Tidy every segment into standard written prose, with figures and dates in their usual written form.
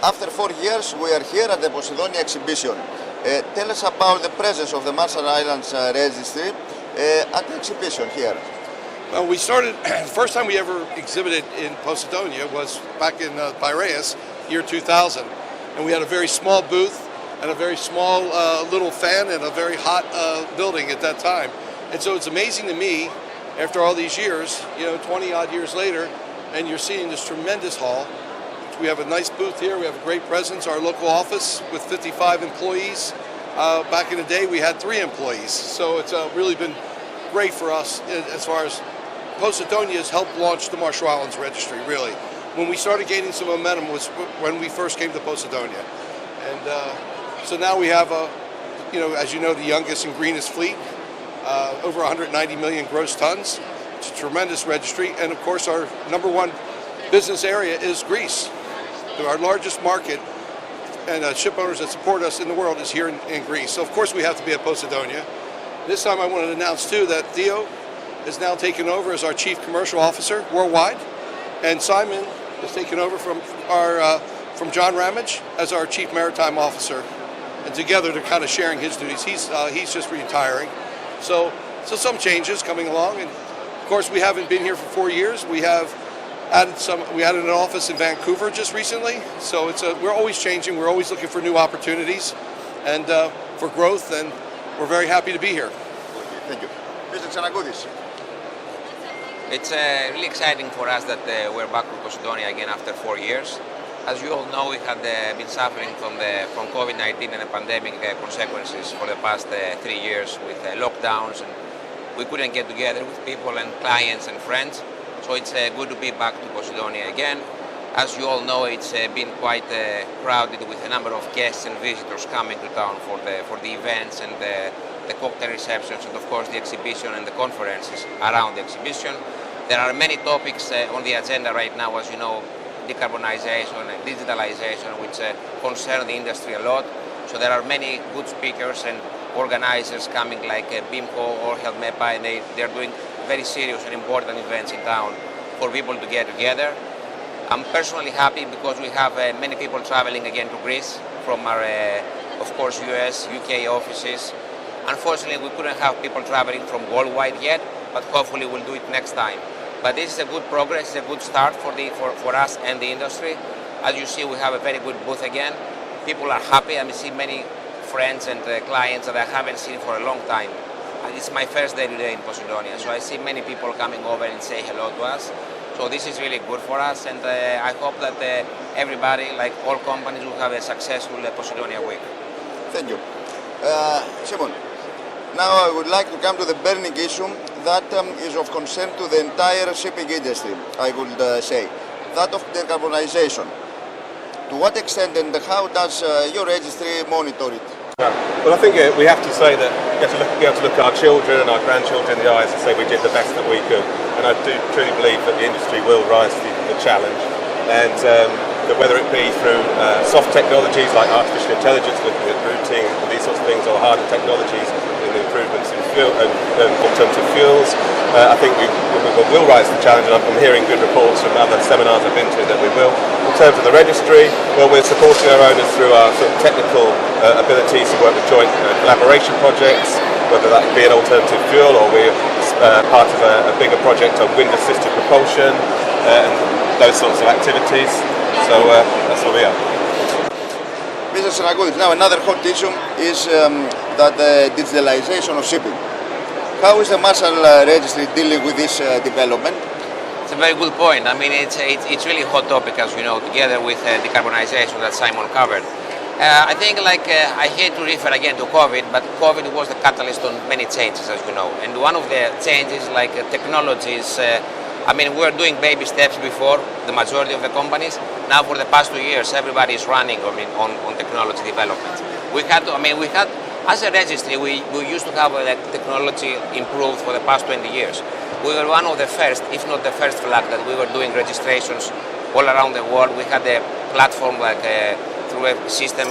After 4 years, we are here at the Posidonia exhibition. Tell us about the presence of the Marshall Islands Registry at the exhibition here. Well, we started, the first time we ever exhibited in Posidonia was back in Piraeus, year 2000. And we had a very small booth and a very small little fan and a very hot building at that time. And so it's amazing to me, after all these years, 20 odd years later, and you're seeing this tremendous hall. We have a nice booth here, we have a great presence. Our local office with 55 employees. Back in the day we had 3 employees. So it's really been great for us as far as Posidonia has helped launch the Marshall Islands Registry, really. When we started gaining some momentum was when we first came to Posidonia. And so now we have, as you know, the youngest and greenest fleet, over 190 million gross tons. It's a tremendous registry. And of course our #1 business area is Greece. Our largest market and ship owners that support us in the world is here in Greece. So of course we have to be at Posidonia. This time I want to announce too that Theo is now taken over as our Chief Commercial Officer worldwide, and Simon is taken over from John Ramage as our Chief Maritime Officer. And together they're kind of sharing his duties. He's just retiring. So some changes coming along, and of course we haven't been here for 4 years. We added an office in Vancouver just recently, so we're always changing, we're always looking for new opportunities and for growth, and we're very happy to be here. Thank you. Mr. Xanagoudis. It's really exciting for us that we're back to Posidonia again after 4 years. As you all know, we had been suffering from COVID-19 and the pandemic consequences for the past 3 years with lockdowns, and we couldn't get together with people and clients and friends. So it's good to be back to Posidonia again. As you all know, it's been quite crowded with a number of guests and visitors coming to town for the events and the cocktail receptions, and of course the exhibition and the conferences around the exhibition. There are many topics on the agenda right now, as you know, decarbonization and digitalization, which concern the industry a lot. So there are many good speakers and organizers coming, like BIMCO or Helmepa, and they're doing very serious and important events in town for people to get together. I'm personally happy because we have many people traveling again to Greece from our, of course, US, UK offices. Unfortunately, we couldn't have people traveling from worldwide yet, but hopefully we'll do it next time. But this is a good progress, it's a good start for us and the industry. As you see, we have a very good booth again. People are happy. I see many friends and clients that I haven't seen for a long time. It's my first day today in Posidonia, so I see many people coming over and say hello to us. So this is really good for us, and I hope that everybody, like all companies, will have a successful Posidonia week. Thank you. Simon, now I would like to come to the burning issue that is of concern to the entire shipping industry, I would say, that of decarbonization. To what extent and how does your registry monitor it? Well, I think we have to say that we have to be able to look at our children and our grandchildren in the eyes and say we did the best that we could. And I do truly believe that the industry will rise to the challenge. And that whether it be through soft technologies like artificial intelligence, looking at routing and these sorts of things, or harder technologies in improvements in fuel and alternative fuels, I think we will rise to the challenge, and I'm hearing good reports from other seminars I've been to that we will. In terms of the registry, well, we're supporting our owners through our sort of technical abilities to work with joint collaboration projects, whether that be an alternative fuel or we're part of a bigger project on wind-assisted propulsion and those sorts of activities. So that's where we are. Mr. Xanagoudis, now another hot issue is that the digitalization of shipping. How is the Marshall Registry dealing with this development? It's a very good point. I mean, it's really a hot topic, as you know, together with decarbonization that Simon covered. I think, I hate to refer again to COVID, but COVID was the catalyst on many changes, as you know. And one of the changes, technologies, I mean, we were doing baby steps before, the majority of the companies. Now, for the past 2 years, everybody is running on technology development. As a registry, we used to have technology improved for the past 20 years. We were one of the first, if not the first flag, that we were doing registrations all around the world. We had a platform like through a system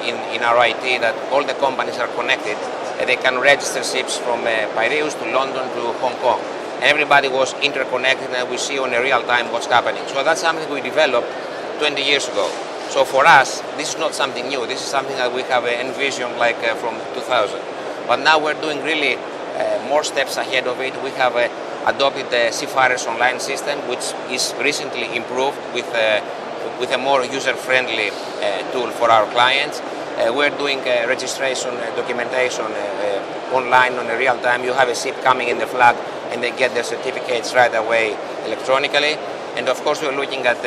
in our IT that all the companies are connected. They can register ships from Piraeus to London to Hong Kong. And everybody was interconnected and we see on a real time what's happening. So that's something we developed 20 years ago. So for us, this is not something new. This is something that we have envisioned like from 2000. But now we're doing really more steps ahead of it. We have adopted the Seafarers Online system, which is recently improved with a more user-friendly tool for our clients. We're doing registration documentation online on a real time. You have a ship coming in the flag and they get their certificates right away electronically. And of course, we're looking at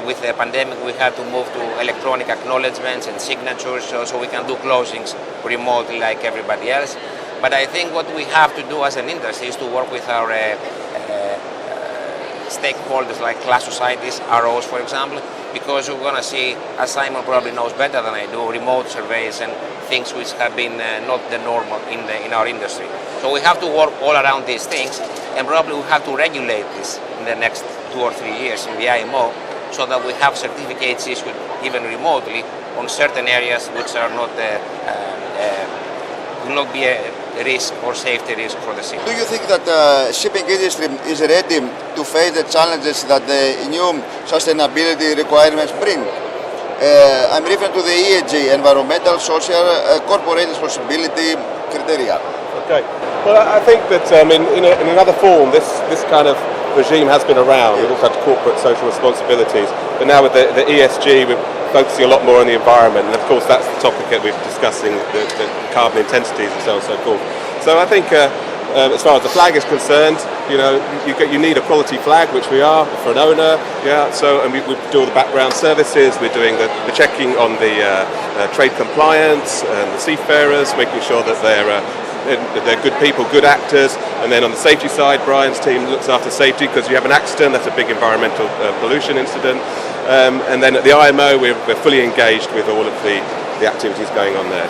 with the pandemic, we had to move to electronic acknowledgements and signatures so we can do closings remotely like everybody else. But I think what we have to do as an industry is to work with our stakeholders like class societies, ROs for example, because we're going to see, as Simon probably knows better than I do, remote surveys and things which have been not the normal in our industry. So we have to work all around these things, and probably we have to regulate this in the next 2 or 3 years in the IMO, so that we have certificates issued even remotely on certain areas which are not will not be a risk or safety risk for the ship. Do you think that the shipping industry is ready to face the challenges that the new sustainability requirements bring? I'm referring to the ESG, environmental, social, corporate responsibility criteria. Okay. Well, I think that in another form, this kind of regime has been around. We've also had corporate social responsibilities, but now with the ESG, we're focusing a lot more on the environment, and of course that's the topic that we're discussing, the carbon intensities and so on and so forth. So I think as far as the flag is concerned, you need a quality flag, which we are for an owner. Yeah. So and we do all the background services. We're doing the checking on the trade compliance and the seafarers, making sure that they're good people, good actors. And then on the safety side, Brian's team looks after safety, because you have an accident, that's a big environmental pollution incident. And then at the IMO, we're fully engaged with all of the activities going on there.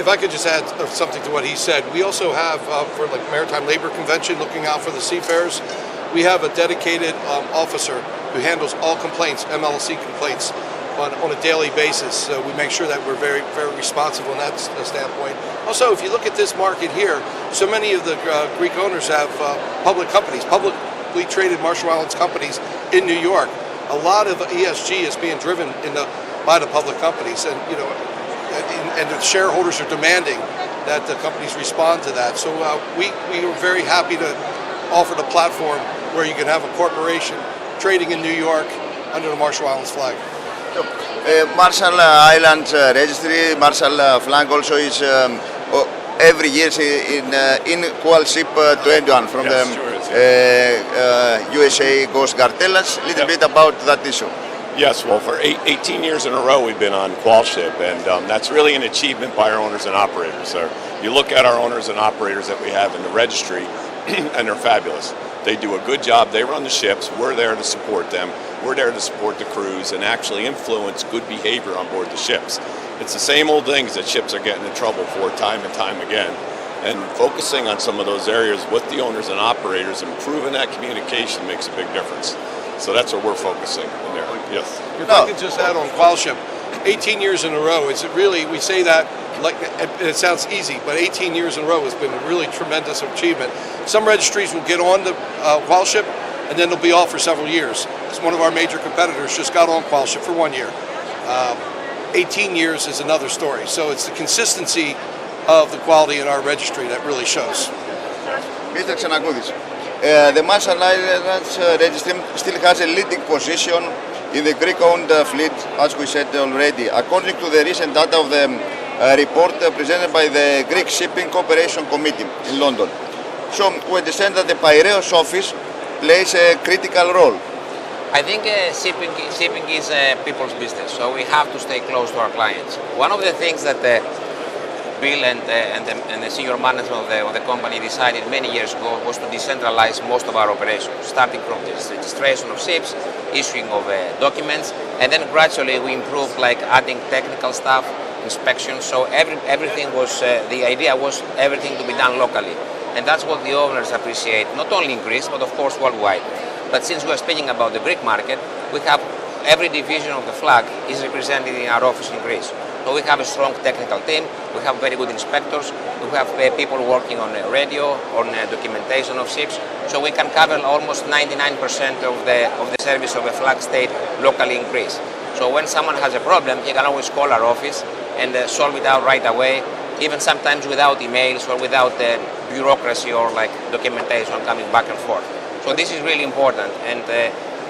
If I could just add something to what he said, we also have, for like Maritime Labor Convention, looking out for the seafarers, we have a dedicated officer who handles all complaints, MLC complaints, on a daily basis. So we make sure that we're very, very responsive on that standpoint. Also, if you look at this market here, so many of the Greek owners have public companies, publicly traded Marshall Islands companies in New York. A lot of ESG is being driven by the public companies, and and the shareholders are demanding that the companies respond to that. So we are very happy to offer the platform where you can have a corporation trading in New York under the Marshall Islands flag. Marshall Islands Registry, Marshall flag also is every year in Qual Ship 21 from the USA Coast Guard. Tell us a little bit about that issue. Yes, well, for 18 years in a row we've been on Qual Ship, and that's really an achievement by our owners and operators. So you look at our owners and operators that we have in the registry, and they're fabulous. They do a good job. They run the ships. We're there to support them. We're there to support the crews and actually influence good behavior on board the ships. It's the same old things that ships are getting in trouble for time and time again. And focusing on some of those areas with the owners and operators, improving that communication makes a big difference. So that's what we're focusing in there. Yes. If I could just add on Qual Ship, 18 years in a row, is it really, we say that like it sounds easy, but 18 years in a row has been a really tremendous achievement. Some registries will get on the Qual Ship and then they'll be off for several years. Because one of our major competitors just got on Qual Ship for 1 year. 18 years is another story. So it's the consistency of the quality in our registry that really shows. Mr. Xenakoulis, the Marshall Islands Registry still has a leading position in the Greek-owned fleet, as we said already, according to the recent data of the report presented by the Greek Shipping Cooperation Committee in London. So we understand that the Piraeus office plays a critical role. I think shipping is people's business, so we have to stay close to our clients. One of the things that Bill and the senior management of the company decided many years ago was to decentralize most of our operations, starting from the registration of ships, issuing of documents, and then gradually we improved, like adding technical staff, inspections. So everything was, the idea was everything to be done locally. And that's what the owners appreciate, not only in Greece, but of course worldwide. But since we are speaking about the Greek market, we have every division of the flag is represented in our office in Greece. So we have a strong technical team, we have very good inspectors, we have people working on radio, on documentation of ships, so we can cover almost 99% of the service of a flag state locally in Greece. So when someone has a problem, he can always call our office and solve it out right away, even sometimes without emails or without bureaucracy or like documentation coming back and forth. So this is really important, and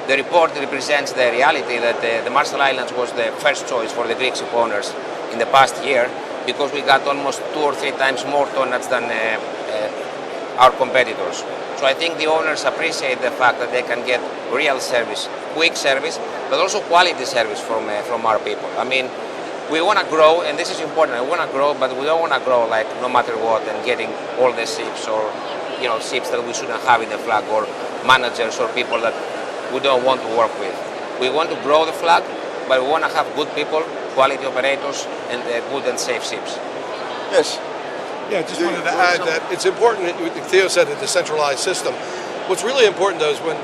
the report represents the reality that the Marshall Islands was the first choice for the Greek ship owners in the past year, because we got almost 2 or 3 times more tonnage than our competitors. So I think the owners appreciate the fact that they can get real service, quick service, but also quality service from our people. I mean, we want to grow, and this is important. We want to grow, but we don't want to grow like no matter what and getting all the ships or ships that we shouldn't have in the flag, or managers or people that we don't want to work with. We want to grow the flag, but we want to have good people, quality operators, and good and safe ships. Yes. Yeah, I just wanted to add that it's important, Theo said, a decentralized system. What's really important, though, is when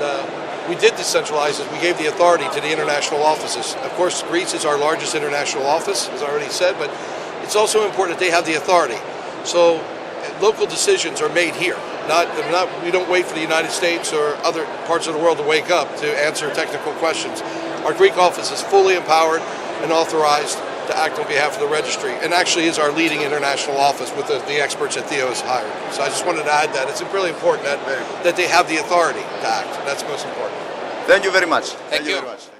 we did decentralize is we gave the authority to the international offices. Of course, Greece is our largest international office, as I already said, but it's also important that they have the authority. So local decisions are made here. We don't wait for the United States or other parts of the world to wake up to answer technical questions. Our Greek office is fully empowered and authorized to act on behalf of the registry, and actually is our leading international office with the experts that Theo has hired. So I just wanted to add that. It's really important that they have the authority to act. That's most important. Thank you very much. Thank you. Very much.